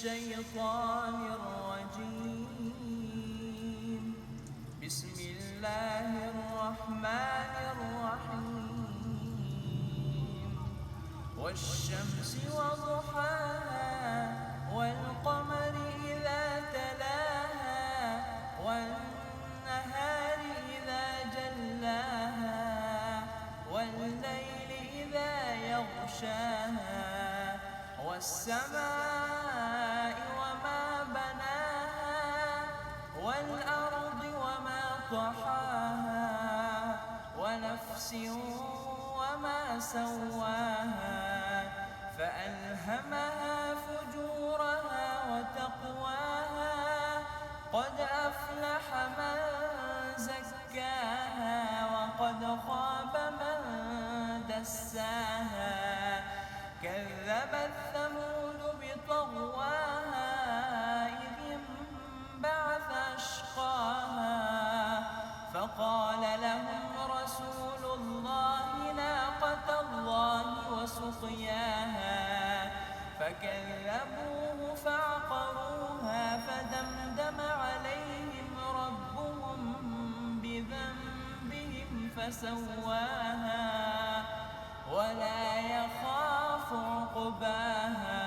الشيطان الرجيم. بسم الله الرحمن الرحيم. والشمس وضحاها والقمر إذا تلاها والنهار إذا جلاها والليل إذا يغشاها والسماء وما بناها والأرض وما طحاها ونفس وما سواها فألهمها فجورها وتقواها قد أفلح من زكاها وقد خاب من دساها كذبت ثمود بطغواها إذ انبعث أشقاها فقال لهم رسول الله ناقة الله وسقياها فكذبوه فعقروها فدمدم عليهم ربهم بذنبهم فسواها ولا يخاف عقباها.